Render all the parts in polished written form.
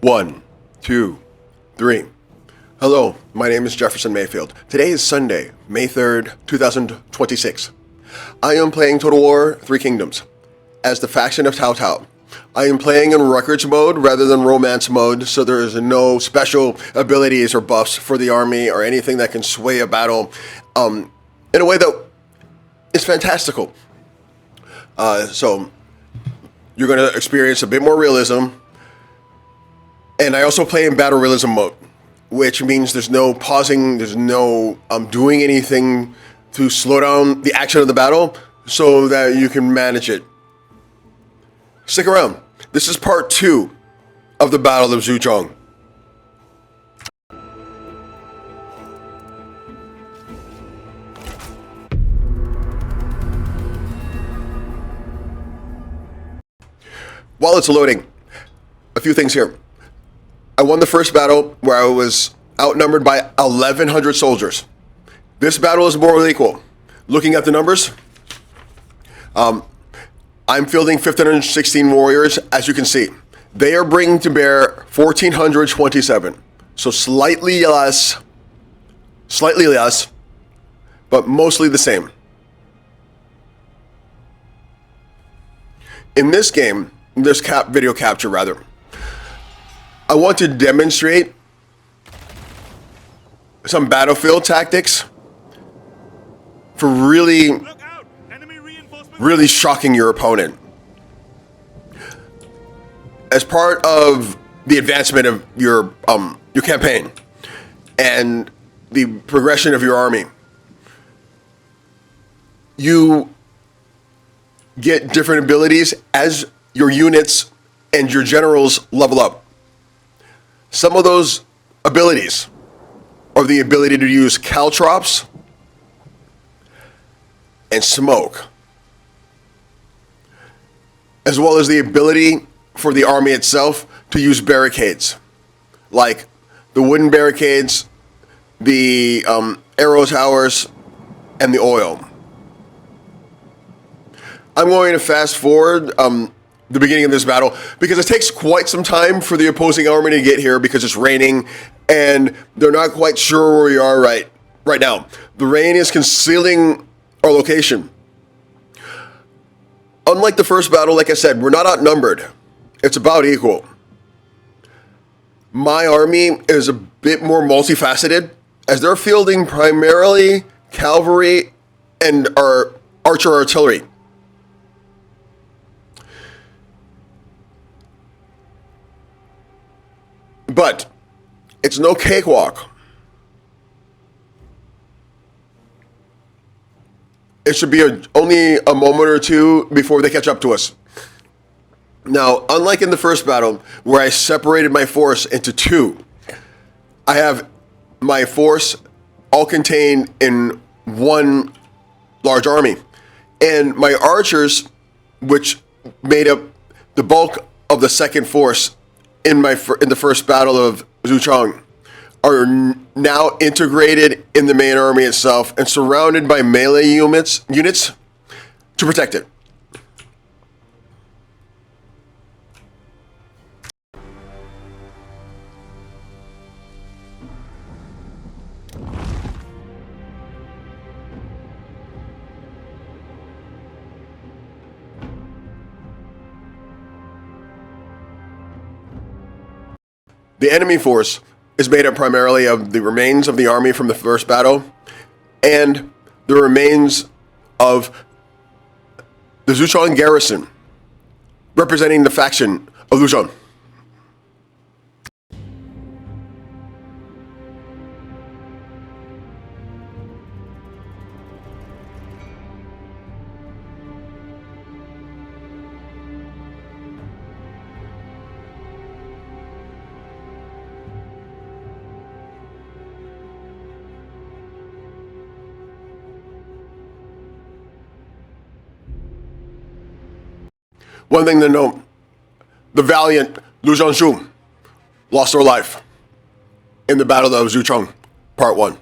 One, two, three. Hello, my name is Jefferson Mayfield. Today is Sunday, May 3rd, 2026. I am playing Total War Three Kingdoms as the faction of Tao Tao. I am playing in records mode rather than romance mode, so there is no special abilities or buffs for the army or anything that can sway a battle in a way that is fantastical. So you're going to experience a bit more realism. And I also play in battle realism mode, which means there's no pausing, there's no doing anything to slow down the action of the battle so that you can manage it. Stick around. This is part 2 of the Battle of Xuchang. While it's loading, a few things here. I won the first battle where I was outnumbered by 1,100 soldiers. This battle is more equal. Looking at the numbers, I'm fielding 1,516 warriors, as you can see. They are bringing to bear 1,427. So slightly less, but mostly the same. In this game, this video capture rather, I want to demonstrate some battlefield tactics for really shocking your opponent. As part of the advancement of your campaign and the progression of your army, you get different abilities as your units and your generals level up. Some of those abilities are the ability to use caltrops and smoke, as well as the ability for the army itself to use barricades, like the wooden barricades, the arrow towers, and the oil. I'm going to fast forward the beginning of this battle because it takes quite some time for the opposing army to get here because it's raining and they're not quite sure where we are right now. The rain is concealing our location. Unlike the first battle, like I said, we're not outnumbered. It's about equal. My army is a bit more multifaceted as they're fielding primarily cavalry and our archer artillery. But it's no cakewalk. It should be only a moment or two before they catch up to us. Now, unlike in the first battle, where I separated my force into two, I have my force all contained in one large army. And my archers, which made up the bulk of the second force in the first battle of Xuchang, are now integrated in the main army itself and surrounded by melee units to protect it. The enemy force is made up primarily of the remains of the army from the first battle and the remains of the Xuchang garrison, representing the faction of Xuchang. One thing to note, the valiant Lu Zhanshu lost her life in the Battle of Xuchang, Part 1.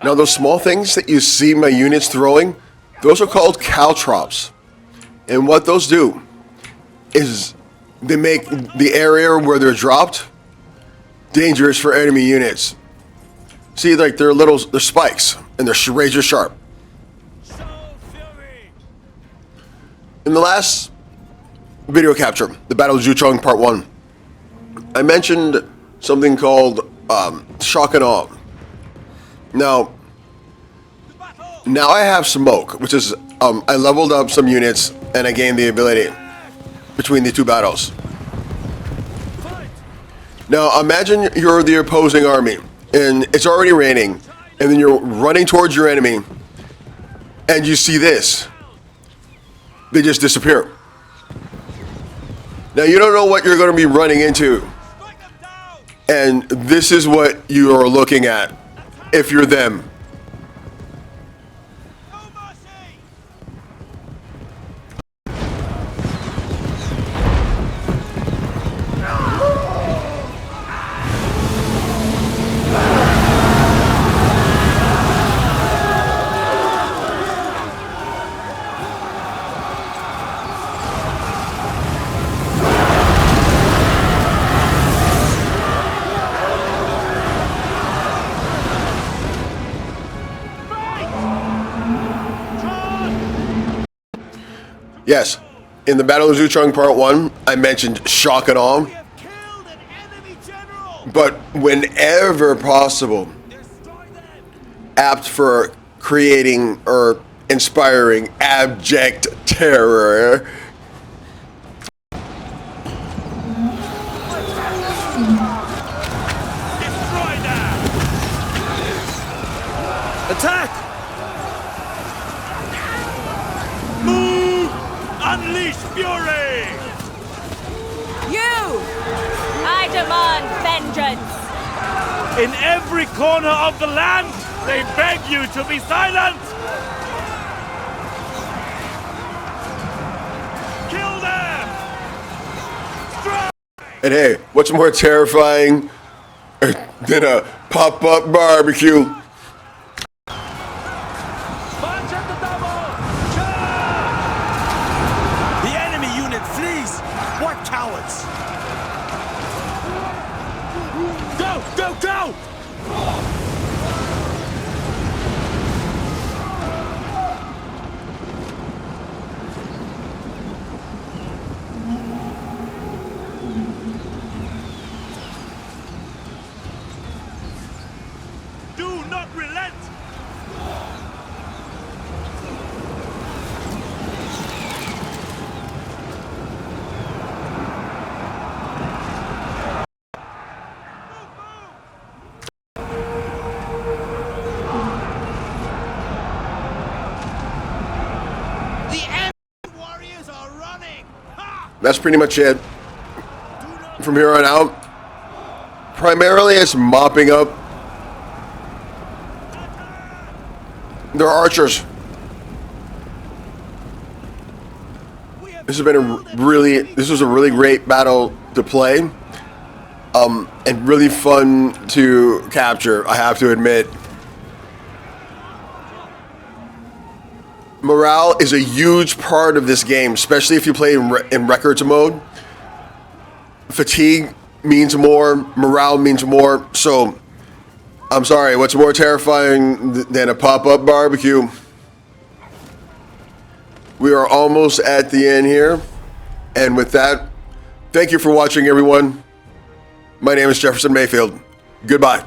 Now those small things that you see my units throwing, those are called caltrops. And what those do is they make the area where they're dropped dangerous for enemy units. See, like they're spikes and they're razor sharp. In the last video capture, the Battle of Xuchang Part 1, I mentioned something called shock and awe. Now I have smoke, which is I leveled up some units and I gained the ability between the two battles. Now imagine you're the opposing army and it's already raining, and then you're running towards your enemy and you see this. They just disappear. Now you don't know what you're going to be running into, and this is what you are looking at if you're them. Yes, in the Battle of Xuchang Part 1, I mentioned shock and awe. But whenever possible, apt for creating or inspiring abject terror. Attack! Move! Unleash fury! You! I demand vengeance! In every corner of the land, they beg you to be silent! Kill them! Strike! And hey, what's more terrifying than a pop-up barbecue? What cowards! Go! Go! Go! Do not relent! That's pretty much it. From here on out, primarily it's mopping up their archers. This was a really great battle to play, and really fun to capture, I have to admit. Morale is a huge part of this game, especially if you play in records mode. Fatigue means more, morale means more, so I'm sorry, what's more terrifying than a pop-up barbecue? We are almost at the end here, and with that, thank you for watching, everyone. My name is Jefferson Mayfield. Goodbye.